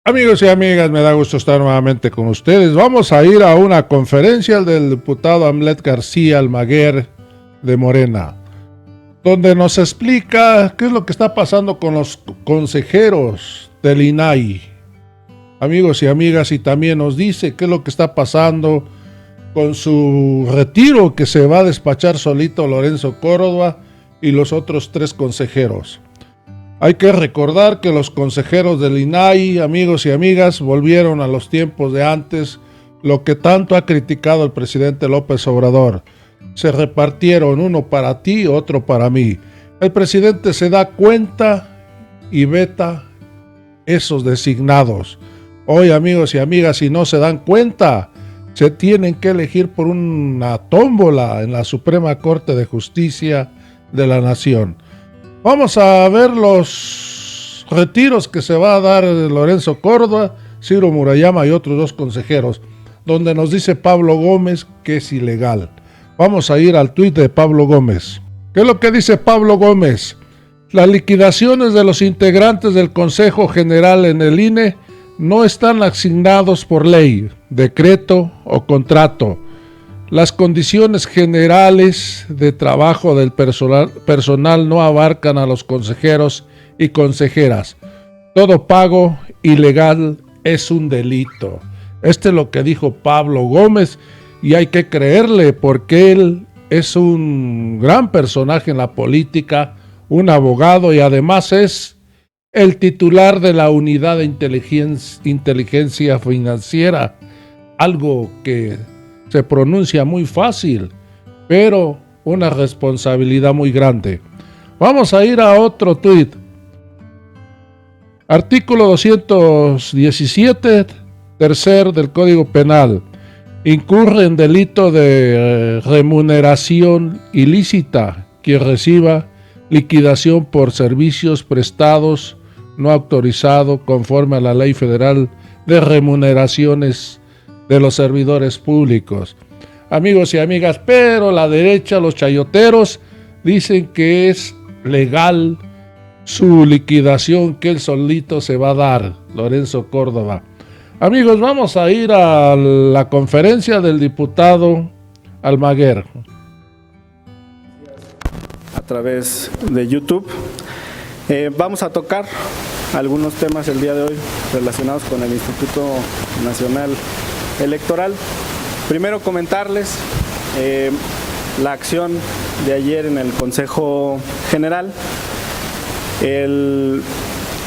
Amigos y amigas, me da gusto estar nuevamente con ustedes. Vamos a ir a una conferencia del diputado Amlet García Almaguer de Morena, donde nos explica qué es lo que está pasando con los consejeros del INAI. Amigos y amigas, y también nos dice qué es lo que está pasando con su retiro, que se va a despachar solito Lorenzo Córdoba y los otros 3 consejeros. Hay que recordar que los consejeros del INAI, amigos y amigas, volvieron a los tiempos de antes, lo que tanto ha criticado el presidente López Obrador. Se repartieron, uno para ti, otro para mí. El presidente se da cuenta y veta esos designados. Hoy, amigos y amigas, si no se dan cuenta, se tienen que elegir por una tómbola en la Suprema Corte de Justicia de la Nación. Vamos a ver los retiros que se va a dar Lorenzo Córdoba, Ciro Murayama y otros 2 consejeros, donde nos dice Pablo Gómez que es ilegal. Vamos a ir al tuit de Pablo Gómez. ¿Qué es lo que dice Pablo Gómez? Las liquidaciones de los integrantes del Consejo General en el INE no están asignados por ley, decreto o contrato. Las condiciones generales de trabajo del personal no abarcan a los consejeros y consejeras. Todo pago ilegal es un delito. Este es lo que dijo Pablo Gómez y hay que creerle porque él es un gran personaje en la política, un abogado y además es el titular de la Unidad de Inteligencia Financiera, algo que se pronuncia muy fácil, pero una responsabilidad muy grande. Vamos a ir a otro tuit. Artículo 217, tercer del Código Penal. Incurre en delito de remuneración ilícita quien reciba liquidación por servicios prestados no autorizado conforme a la Ley Federal de Remuneraciones de los servidores públicos. Amigos y amigas, pero la derecha, los chayoteros, dicen que es legal su liquidación, que él solito se va a dar, Lorenzo Córdoba. Amigos, vamos a ir a la conferencia del diputado Almaguer. A través de YouTube. Vamos a tocar algunos temas el día de hoy relacionados con el Instituto Nacional Electoral. Primero comentarles la acción de ayer en el Consejo General. El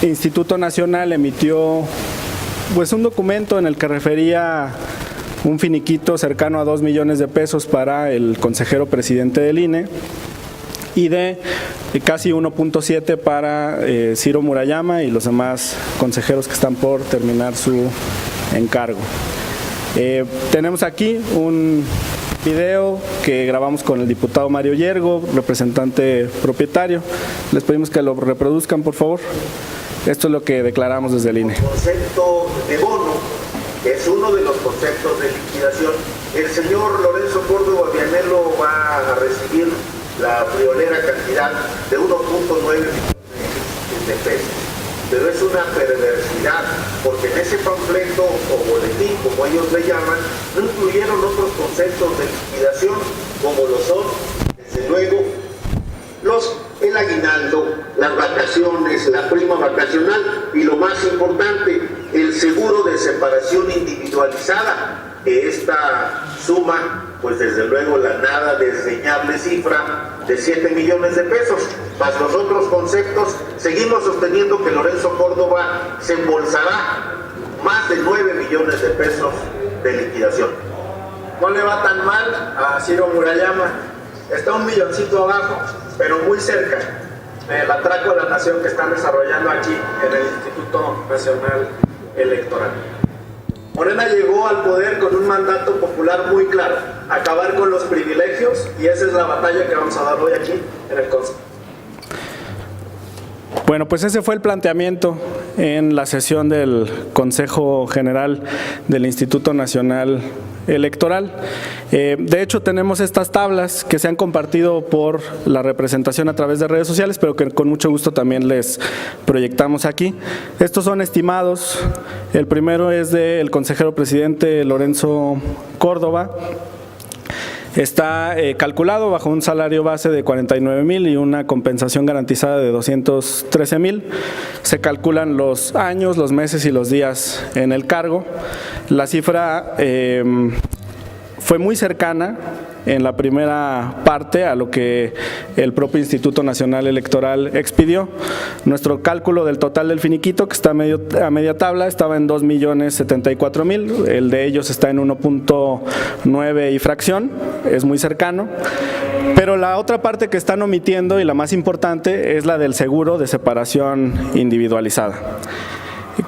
Instituto Nacional emitió pues un documento en el que refería un finiquito cercano a 2 millones de pesos para el consejero presidente del INE y de casi 1.7 para Ciro Murayama y los demás consejeros que están por terminar su encargo. Tenemos aquí un video que grabamos con el diputado Mario Yergo, representante propietario. Les pedimos que lo reproduzcan, por favor. Esto es lo que declaramos desde el INE. El concepto de bono es uno de los conceptos de liquidación. El señor Lorenzo Córdoba Vianello va a recibir la friolera cantidad de 1.9 millones de pesos. Pero es una perversidad, porque en ese panfleto o boletín, como ellos le llaman, no incluyeron otros conceptos de liquidación, como lo son, desde luego, el aguinaldo, las vacaciones, la prima vacacional y lo más importante, el seguro de separación individualizada, que esta suma, pues desde luego la nada desdeñable cifra de 7 millones de pesos, más los otros conceptos. Seguimos sosteniendo que Lorenzo Córdoba se embolsará más de 9 millones de pesos de liquidación. No le va tan mal a Ciro Murayama, está un milloncito abajo, pero muy cerca del atraco a la nación que están desarrollando aquí en el Instituto Nacional Electoral. Morena llegó al poder con un mandato popular muy claro, acabar con los privilegios, y esa es la batalla que vamos a dar hoy aquí en el Consejo. Bueno, pues ese fue el planteamiento en la sesión del Consejo General del Instituto Nacional Electoral. De hecho, tenemos estas tablas que se han compartido por la representación a través de redes sociales, pero que con mucho gusto también les proyectamos aquí. Estos son estimados. El primero es del consejero presidente Lorenzo Córdoba. Está calculado bajo un salario base de 49,000 y una compensación garantizada de 213,000. Se calculan los años, los meses y los días en el cargo. La cifra fue muy cercana en la primera parte a lo que el propio Instituto Nacional Electoral expidió. Nuestro cálculo del total del finiquito, que está a media tabla, estaba en 2,074,000, el de ellos está en 1.9 y fracción, es muy cercano. Pero la otra parte que están omitiendo, y la más importante, es la del seguro de separación individualizada.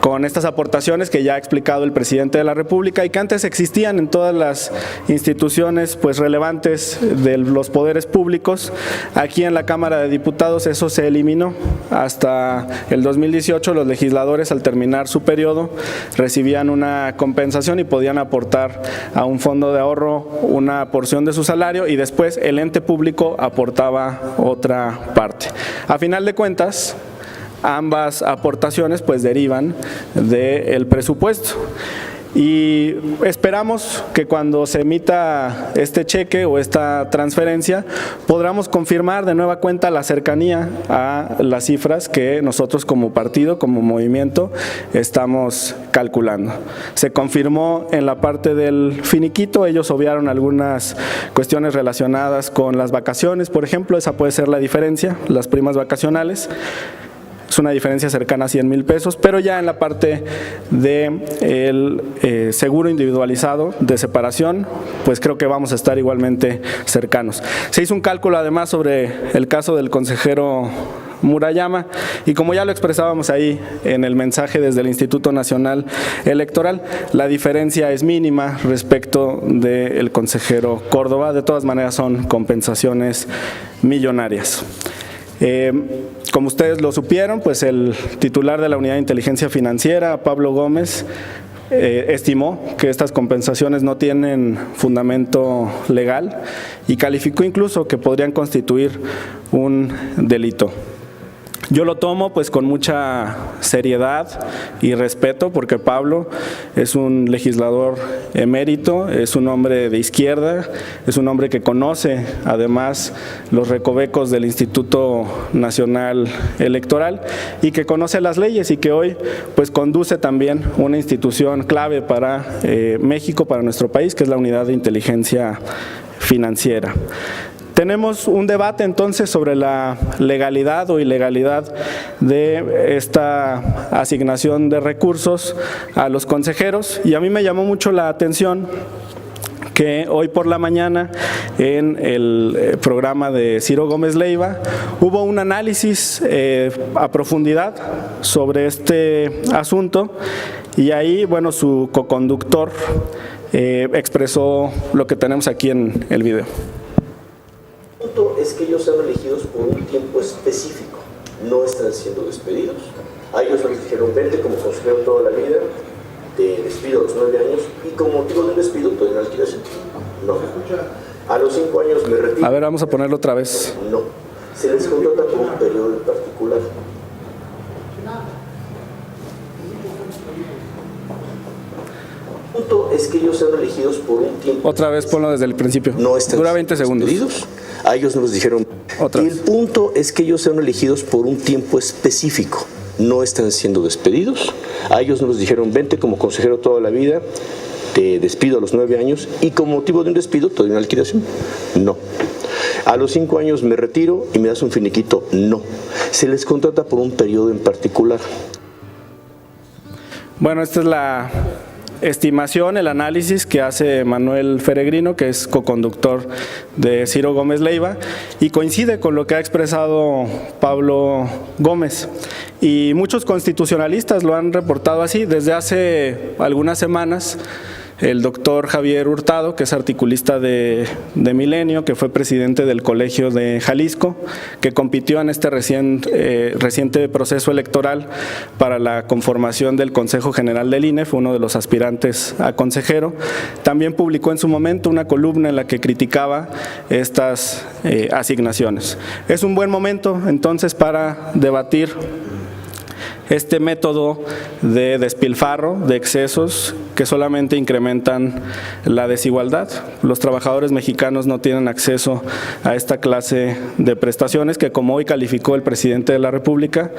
Con estas aportaciones que ya ha explicado el presidente de la República y que antes existían en todas las instituciones pues relevantes de los poderes públicos, aquí en la Cámara de Diputados eso se eliminó. Hasta el 2018 los legisladores, al terminar su periodo, recibían una compensación y podían aportar a un fondo de ahorro una porción de su salario y después el ente público aportaba otra parte. A final de cuentas, ambas aportaciones pues derivan del presupuesto y esperamos que cuando se emita este cheque o esta transferencia podamos confirmar de nueva cuenta la cercanía a las cifras que nosotros como partido, como movimiento, estamos calculando. Se confirmó en la parte del finiquito, ellos obviaron algunas cuestiones relacionadas con las vacaciones, por ejemplo, esa puede ser la diferencia, las primas vacacionales. Es una diferencia cercana a 100,000 pesos, pero ya en la parte del seguro individualizado de separación, pues creo que vamos a estar igualmente cercanos. Se hizo un cálculo además sobre el caso del consejero Murayama y como ya lo expresábamos ahí en el mensaje desde el Instituto Nacional Electoral, la diferencia es mínima respecto del consejero Córdoba. De todas maneras son compensaciones millonarias. Como ustedes lo supieron, pues el titular de la Unidad de Inteligencia Financiera, Pablo Gómez, estimó que estas compensaciones no tienen fundamento legal y calificó incluso que podrían constituir un delito. Yo lo tomo pues con mucha seriedad y respeto porque Pablo es un legislador emérito, es un hombre de izquierda, es un hombre que conoce además los recovecos del Instituto Nacional Electoral y que conoce las leyes y que hoy pues conduce también una institución clave para México, para nuestro país, que es la Unidad de Inteligencia Financiera. Tenemos un debate entonces sobre la legalidad o ilegalidad de esta asignación de recursos a los consejeros y a mí me llamó mucho la atención que hoy por la mañana en el programa de Ciro Gómez Leiva hubo un análisis a profundidad sobre este asunto y ahí, bueno, su coconductor expresó lo que tenemos aquí en el video. El punto es que ellos sean elegidos por un tiempo específico, no están siendo despedidos. A ellos les dijeron, vente como consejero toda la vida, te despido a los 9 años y como motivo de un despido te doy una liquidación. No. A los 5 años me retiro. A ver, vamos a ponerlo otra vez. No. Se les contrata por un periodo en particular. El punto es que ellos sean elegidos por un tiempo. Otra vez ponlo desde el principio. No están Dura 20 segundos. Despedidos. A ellos nos dijeron. Otra y vez. el punto es que ellos sean elegidos por un tiempo específico. No están siendo despedidos. A ellos nos dijeron, vente como consejero toda la vida, te despido a los 9 años y como motivo de un despido te doy una liquidación. No. A los 5 años me retiro y me das un finiquito. No. Se les contrata por un periodo en particular. Bueno, esta es la estimación, el análisis que hace Manuel Feregrino, que es coconductor de Ciro Gómez Leiva, y coincide con lo que ha expresado Pablo Gómez. Y muchos constitucionalistas lo han reportado así. Desde hace algunas semanas el doctor Javier Hurtado, que es articulista de Milenio, que fue presidente del Colegio de Jalisco, que compitió en este reciente proceso electoral para la conformación del Consejo General del INE, fue uno de los aspirantes a consejero. También publicó en su momento una columna en la que criticaba estas asignaciones. Es un buen momento entonces para debatir este método de despilfarro, de excesos que solamente incrementan la desigualdad. Los trabajadores mexicanos no tienen acceso a esta clase de prestaciones que, como hoy calificó el presidente de la República,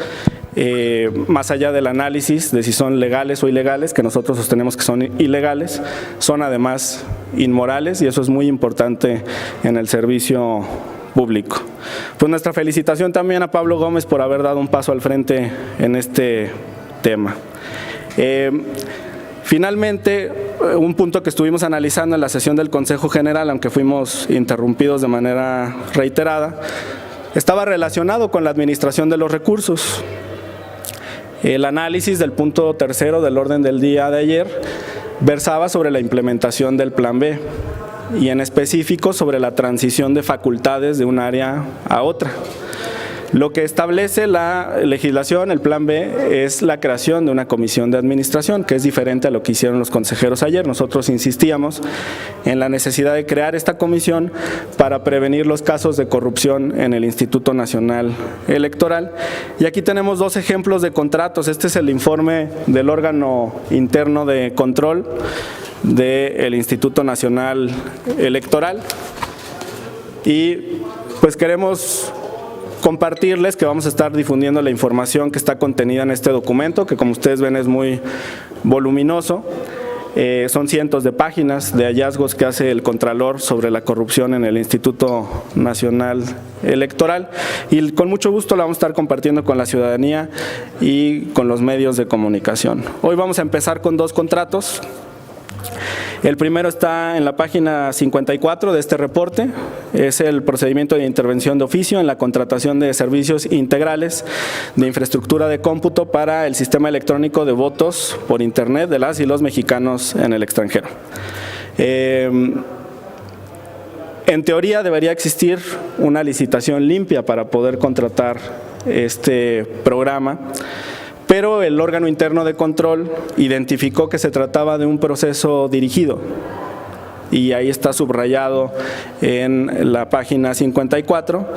más allá del análisis de si son legales o ilegales, que nosotros sostenemos que son ilegales, son además inmorales, y eso es muy importante en el servicio público. Pues nuestra felicitación también a Pablo Gómez por haber dado un paso al frente en este tema. Finalmente, un punto que estuvimos analizando en la sesión del Consejo General, aunque fuimos interrumpidos de manera reiterada, estaba relacionado con la administración de los recursos. El análisis del punto tercero del orden del día de ayer versaba sobre la implementación del Plan B, y en específico sobre la transición de facultades de un área a otra. Lo que establece la legislación, el Plan B, es la creación de una comisión de administración, que es diferente a lo que hicieron los consejeros ayer. Nosotros insistíamos en la necesidad de crear esta comisión para prevenir los casos de corrupción en el Instituto Nacional Electoral. Y aquí tenemos dos ejemplos de contratos. Este es el informe del órgano interno de control del Instituto Nacional Electoral, y pues queremos compartirles que vamos a estar difundiendo la información que está contenida en este documento, que como ustedes ven es muy voluminoso. Son cientos de páginas de hallazgos que hace el Contralor sobre la corrupción en el Instituto Nacional Electoral, y con mucho gusto la vamos a estar compartiendo con la ciudadanía y con los medios de comunicación. Hoy vamos a empezar con dos contratos. El primero está en la página 54 de este reporte, es el procedimiento de intervención de oficio en la contratación de servicios integrales de infraestructura de cómputo para el sistema electrónico de votos por internet de las y los mexicanos en el extranjero. En teoría debería existir una licitación limpia para poder contratar este programa, pero el órgano interno de control identificó que se trataba de un proceso dirigido, y ahí está subrayado en la página 54.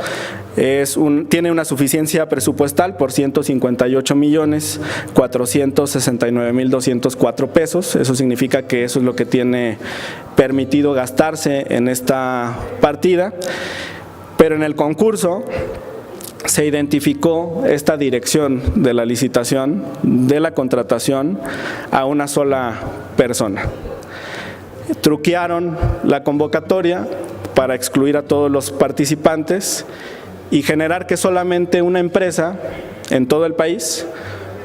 Tiene una suficiencia presupuestal por 158.469.204 pesos. Eso significa que eso es lo que tiene permitido gastarse en esta partida, pero en el concurso se identificó esta dirección de la licitación, de la contratación, a una sola persona. Truquearon la convocatoria para excluir a todos los participantes y generar que solamente una empresa en todo el país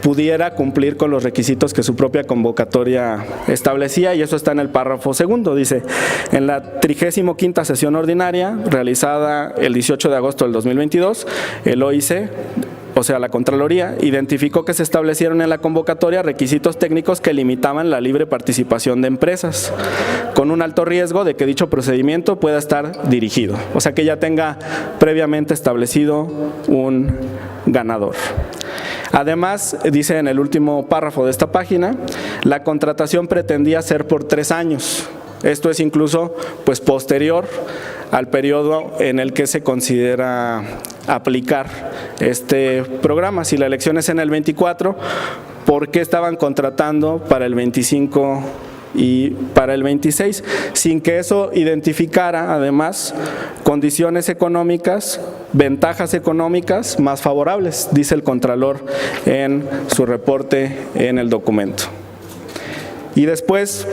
pudiera cumplir con los requisitos que su propia convocatoria establecía, y eso está en el párrafo segundo. Dice: en la 35ª sesión ordinaria realizada el 18 de agosto del 2022, el OIC, o sea la Contraloría, identificó que se establecieron en la convocatoria requisitos técnicos que limitaban la libre participación de empresas, con un alto riesgo de que dicho procedimiento pueda estar dirigido, o sea que ya tenga previamente establecido un ganador. Además, dice en el último párrafo de esta página, la contratación pretendía ser por 3 años. Esto es incluso pues posterior al periodo en el que se considera aplicar este programa. Si la elección es en el 24, ¿por qué estaban contratando para el 25 y para el 26? Sin que eso identificara además condiciones económicas, ventajas económicas más favorables, dice el Contralor en su reporte en el documento. Y después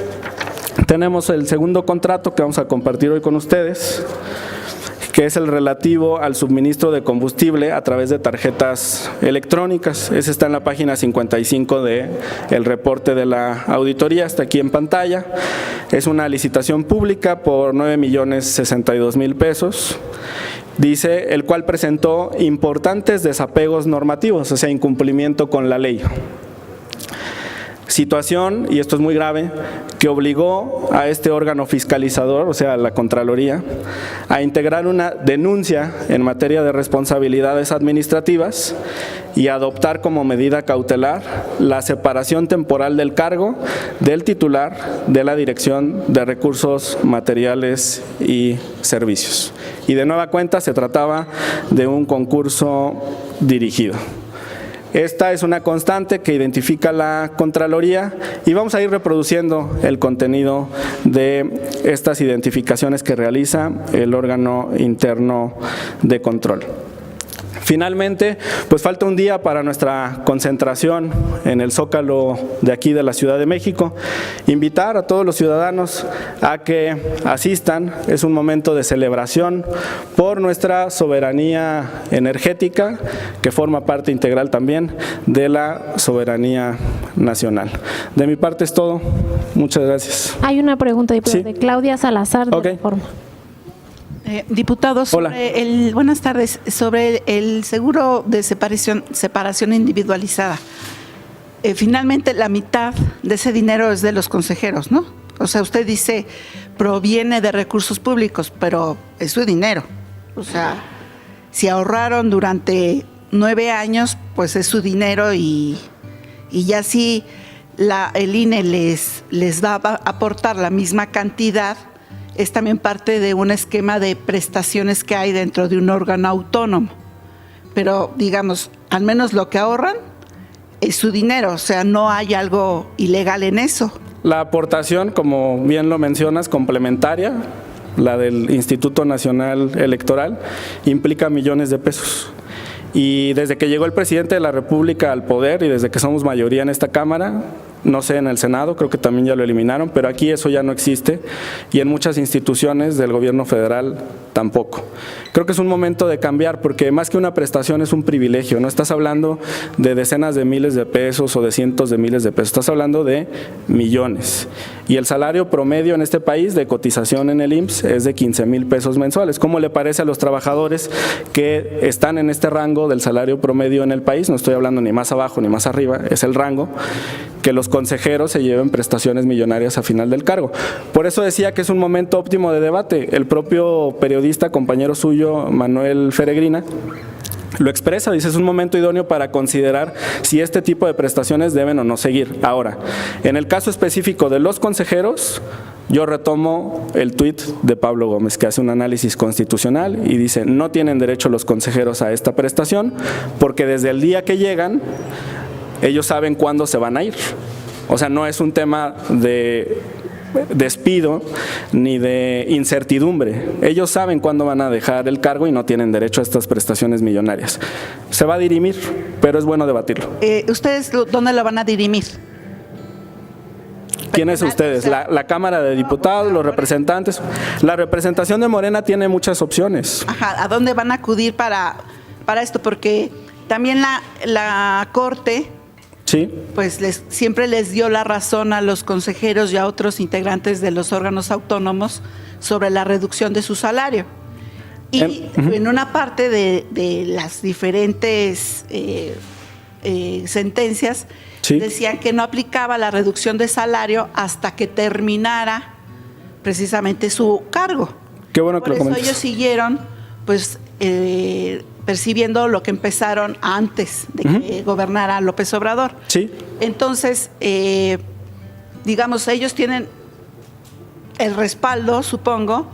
tenemos el segundo contrato que vamos a compartir hoy con ustedes, que es el relativo al suministro de combustible a través de tarjetas electrónicas. Ese está en la página 55 del reporte de la auditoría, está aquí en pantalla. Es una licitación pública por 9.062.000 pesos. Dice, el cual presentó importantes desapegos normativos, o sea, incumplimiento con la ley. Situación, y esto es muy grave, que obligó a este órgano fiscalizador, o sea, la Contraloría, a integrar una denuncia en materia de responsabilidades administrativas y adoptar como medida cautelar la separación temporal del cargo del titular de la Dirección de Recursos Materiales y Servicios. Y de nueva cuenta se trataba de un concurso dirigido. Esta es una constante que identifica la Contraloría y vamos a ir reproduciendo el contenido de estas identificaciones que realiza el órgano interno de control. Finalmente, pues falta un día para nuestra concentración en el Zócalo de aquí de la Ciudad de México. Invitar a todos los ciudadanos a que asistan. Es un momento de celebración por nuestra soberanía energética, que forma parte integral también de la soberanía nacional. De mi parte es todo. Muchas gracias. Hay una pregunta, diputado, Sí. de Claudia Salazar, de Reforma. Diputado, buenas tardes, sobre el seguro de separación individualizada. Finalmente, la mitad de ese dinero es de los consejeros, ¿no? O sea, usted dice, proviene de recursos públicos, pero es su dinero. O sea, si ahorraron durante 9 años, pues es su dinero y ya si el INE les va a aportar la misma cantidad, es también parte de un esquema de prestaciones que hay dentro de un órgano autónomo. Pero, digamos, al menos lo que ahorran es su dinero, o sea, no hay algo ilegal en eso. La aportación, como bien lo mencionas, complementaria, la del Instituto Nacional Electoral, implica millones de pesos. Y desde que llegó el presidente de la República al poder y desde que somos mayoría en esta Cámara, no sé, en el Senado creo que también ya lo eliminaron, pero aquí eso ya no existe y en muchas instituciones del gobierno federal tampoco. Creo que es un momento de cambiar porque más que una prestación es un privilegio, no estás hablando de decenas de miles de pesos o de cientos de miles de pesos, estás hablando de millones. Y el salario promedio en este país de cotización en el IMSS es de 15,000 pesos mensuales. ¿Cómo le parece a los trabajadores que están en este rango del salario promedio en el país? No estoy hablando ni más abajo ni más arriba, es el rango, que los consejeros se lleven prestaciones millonarias a final del cargo. Por eso decía que es un momento óptimo de debate. El propio periodista, compañero suyo, Manuel Feregrina, lo expresa, dice, es un momento idóneo para considerar si este tipo de prestaciones deben o no seguir. Ahora, en el caso específico de los consejeros, yo retomo el tuit de Pablo Gómez, que hace un análisis constitucional y dice, no tienen derecho los consejeros a esta prestación porque desde el día que llegan, ellos saben cuándo se van a ir. O sea, no es un tema de despido ni de incertidumbre. Ellos saben cuándo van a dejar el cargo y no tienen derecho a estas prestaciones millonarias. Se va a dirimir, pero es bueno debatirlo. ¿Ustedes dónde lo van a dirimir? ¿Quiénes ustedes? La Cámara de Diputados, los representantes. La representación de Morena tiene muchas opciones. Ajá, ¿a dónde van a acudir para esto? Porque también la Corte, sí, pues siempre les dio la razón a los consejeros y a otros integrantes de los órganos autónomos sobre la reducción de su salario. Y en una parte de las diferentes sentencias, sí, decían que no aplicaba la reducción de salario hasta que terminara precisamente su cargo. Qué bueno que lo comentas. comentas. Ellos siguieron, pues, percibiendo lo que empezaron antes de que gobernara López Obrador. Sí. Entonces, digamos, ellos tienen el respaldo, supongo,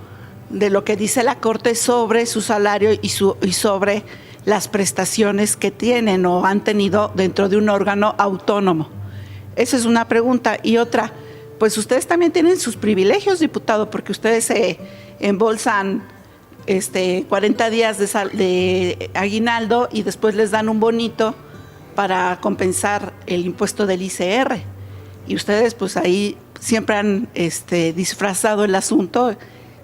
de lo que dice la Corte sobre su salario y sobre las prestaciones que tienen o han tenido dentro de un órgano autónomo. Esa es una pregunta. Y otra, pues ustedes también tienen sus privilegios, diputado, porque ustedes se embolsan 40 días de aguinaldo y después les dan un bonito para compensar el impuesto del ICR. Y ustedes pues ahí siempre han disfrazado el asunto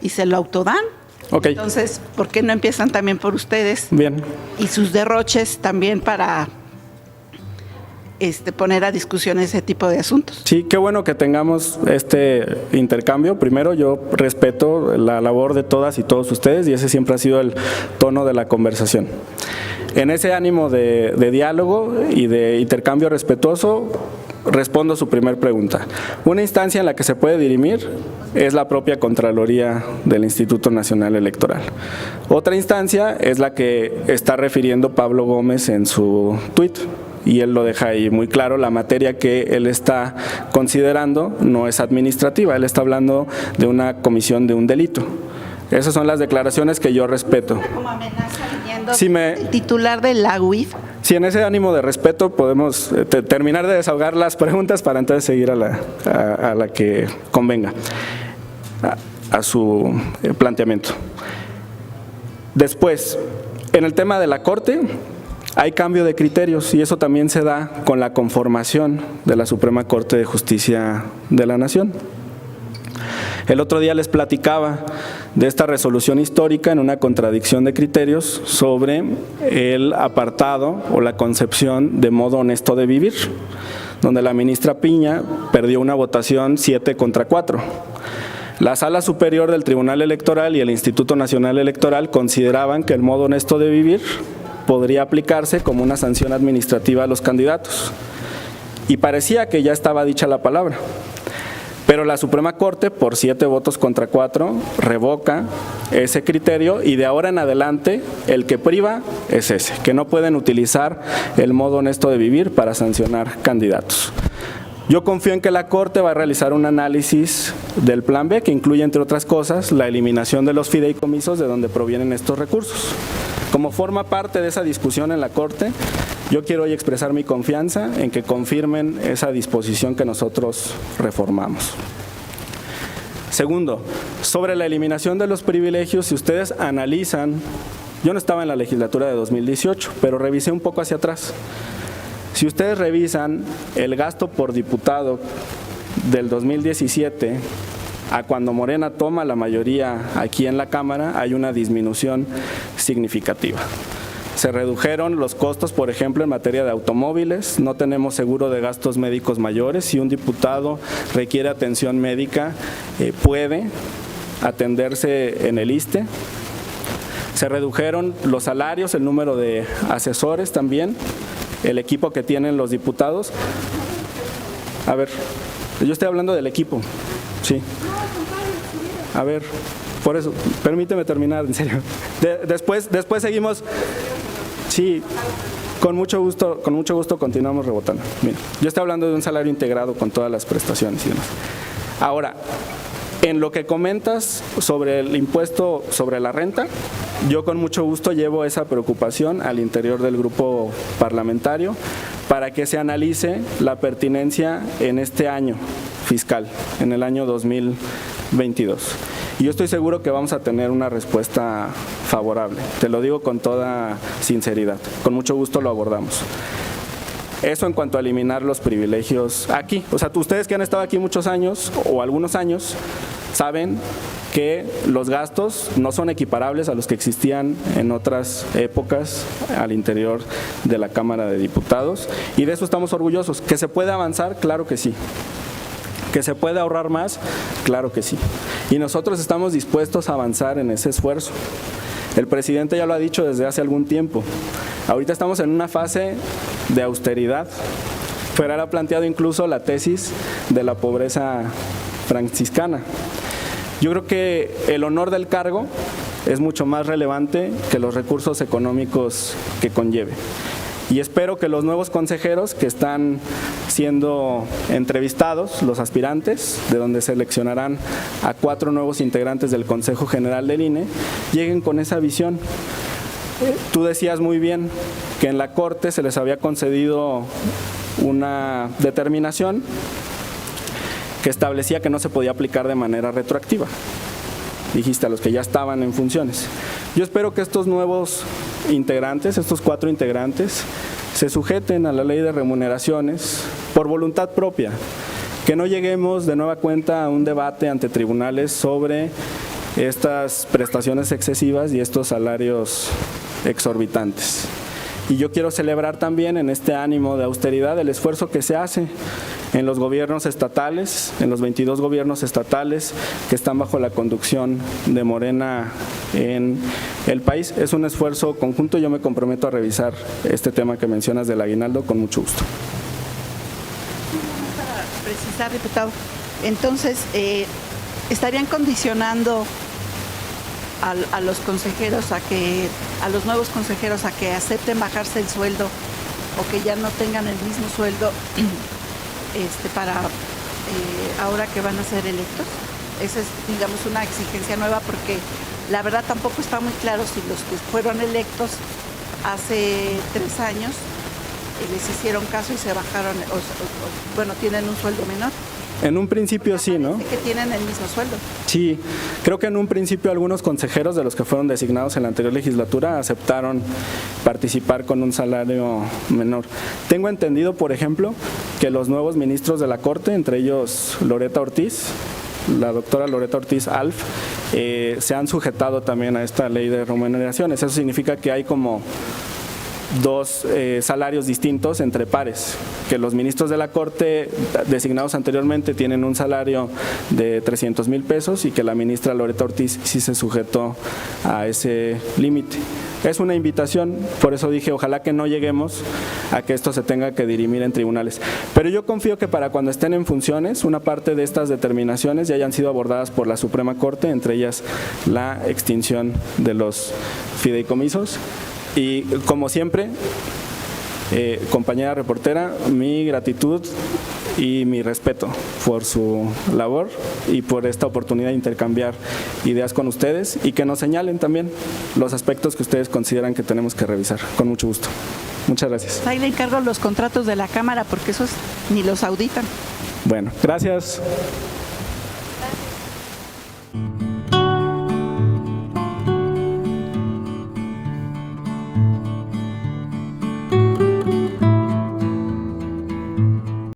y se lo autodan. Okay. Entonces, ¿por qué no empiezan también por ustedes? Bien. Y sus derroches también para poner a discusión ese tipo de asuntos. Sí, qué bueno que tengamos este intercambio. Primero, yo respeto la labor de todas y todos ustedes y ese siempre ha sido el tono de la conversación. En ese ánimo de diálogo y de intercambio respetuoso, respondo su primer pregunta. Una instancia en la que se puede dirimir es la propia Contraloría del Instituto Nacional Electoral. Otra instancia es la que está refiriendo Pablo Gómez en su tuit, y él lo deja ahí muy claro. La materia que él está considerando no es administrativa, él está hablando de una comisión de un delito. Esas son las declaraciones que yo respeto. Como amenaza viniendo el titular de la UIF. Si en ese ánimo de respeto podemos terminar de desahogar las preguntas para entonces seguir a la que convenga, a su planteamiento. Después, en el tema de la Corte, hay cambio de criterios y eso también se da con la conformación de la Suprema Corte de Justicia de la Nación. El otro día les platicaba de esta resolución histórica en una contradicción de criterios sobre el apartado o la concepción de modo honesto de vivir, donde la ministra Piña perdió una votación 7-4. La Sala Superior del Tribunal Electoral y el Instituto Nacional Electoral consideraban que el modo honesto de vivir podría aplicarse como una sanción administrativa a los candidatos. Y parecía que ya estaba dicha la palabra. Pero la Suprema Corte, por 7-4, revoca ese criterio y de ahora en adelante el que priva es ese, que no pueden utilizar el modo honesto de vivir para sancionar candidatos. Yo confío en que la Corte va a realizar un análisis del Plan B, que incluye, entre otras cosas, la eliminación de los fideicomisos de donde provienen estos recursos. Como forma parte de esa discusión en la Corte, yo quiero hoy expresar mi confianza en que confirmen esa disposición que nosotros reformamos. Segundo, sobre la eliminación de los privilegios, si ustedes analizan, yo no estaba en la legislatura de 2018, pero revisé un poco hacia atrás. Si ustedes revisan el gasto por diputado del 2017 a cuando Morena toma la mayoría aquí en la Cámara, hay una disminución significativa. Se redujeron los costos, por ejemplo, en materia de automóviles, no tenemos seguro de gastos médicos mayores. Si un diputado requiere atención médica, puede atenderse en el ISSSTE. Se redujeron los salarios, el número de asesores también, el equipo que tienen los diputados. A ver, yo estoy hablando del equipo, sí. A ver, por eso, permíteme terminar, en serio. Después seguimos. Sí, con mucho gusto continuamos rebotando. Mira, yo estoy hablando de un salario integrado con todas las prestaciones y demás. Ahora, en lo que comentas sobre el impuesto sobre la renta, yo con mucho gusto llevo esa preocupación al interior del grupo parlamentario para que se analice la pertinencia en este año fiscal, en el año 2022. Y yo estoy seguro que vamos a tener una respuesta favorable, te lo digo con toda sinceridad, con mucho gusto lo abordamos. Eso en cuanto a eliminar los privilegios aquí. O sea, ustedes que han estado aquí muchos años o algunos años, saben que los gastos no son equiparables a los que existían en otras épocas al interior de la Cámara de Diputados y de eso estamos orgullosos. ¿Que se puede avanzar? Claro que sí. ¿Que se puede ahorrar más? Claro que sí. Y nosotros estamos dispuestos a avanzar en ese esfuerzo. El presidente ya lo ha dicho desde hace algún tiempo. Ahorita estamos en una fase de austeridad. Ferrer ha planteado incluso la tesis de la pobreza franciscana. Yo creo que el honor del cargo es mucho más relevante que los recursos económicos que conlleve. Y espero que los nuevos consejeros que están siendo entrevistados, los aspirantes, de donde seleccionarán a 4 nuevos integrantes del Consejo General del INE, lleguen con esa visión. Tú decías muy bien que en la Corte se les había concedido una determinación que establecía que no se podía aplicar de manera retroactiva. Dijiste a los que ya estaban en funciones. Yo espero que estos nuevos integrantes, estos 4 integrantes, se sujeten a la ley de remuneraciones por voluntad propia, que no lleguemos de nueva cuenta a un debate ante tribunales sobre estas prestaciones excesivas y estos salarios exorbitantes. Y yo quiero celebrar también en este ánimo de austeridad el esfuerzo que se hace en los gobiernos estatales, en los 22 gobiernos estatales que están bajo la conducción de Morena en el país. Es un esfuerzo conjunto, yo me comprometo a revisar este tema que mencionas del aguinaldo con mucho gusto. precisar, diputado, entonces, ¿estarían condicionando a los consejeros a los nuevos consejeros a que acepten bajarse el sueldo o que ya no tengan el mismo sueldo para ahora que van a ser electos? Esa es, digamos, una exigencia nueva, porque la verdad tampoco está muy claro si los que fueron electos hace 3 años les hicieron caso y se bajaron, bueno, tienen un sueldo menor. En un principio sí, ¿no? Que tienen el mismo sueldo. Sí, creo que en un principio algunos consejeros de los que fueron designados en la anterior legislatura aceptaron participar con un salario menor. Tengo entendido, por ejemplo, que los nuevos ministros de la Corte, entre ellos Loretta Ortiz, la doctora Loretta Ortiz Alf, se han sujetado también a esta ley de remuneraciones. Eso significa que hay como 2 salarios distintos entre pares, que los ministros de la Corte designados anteriormente tienen un salario de 300,000 pesos y que la ministra Loretta Ortiz sí se sujetó a ese límite. Es una invitación, por eso dije, ojalá que no lleguemos a que esto se tenga que dirimir en tribunales. Pero yo confío que para cuando estén en funciones, una parte de estas determinaciones ya hayan sido abordadas por la Suprema Corte, entre ellas la extinción de los fideicomisos. Y como siempre, compañera reportera, mi gratitud y mi respeto por su labor y por esta oportunidad de intercambiar ideas con ustedes y que nos señalen también los aspectos que ustedes consideran que tenemos que revisar. Con mucho gusto. Muchas gracias. Ahí le encargo los contratos de la Cámara, porque esos ni los auditan. Bueno, gracias.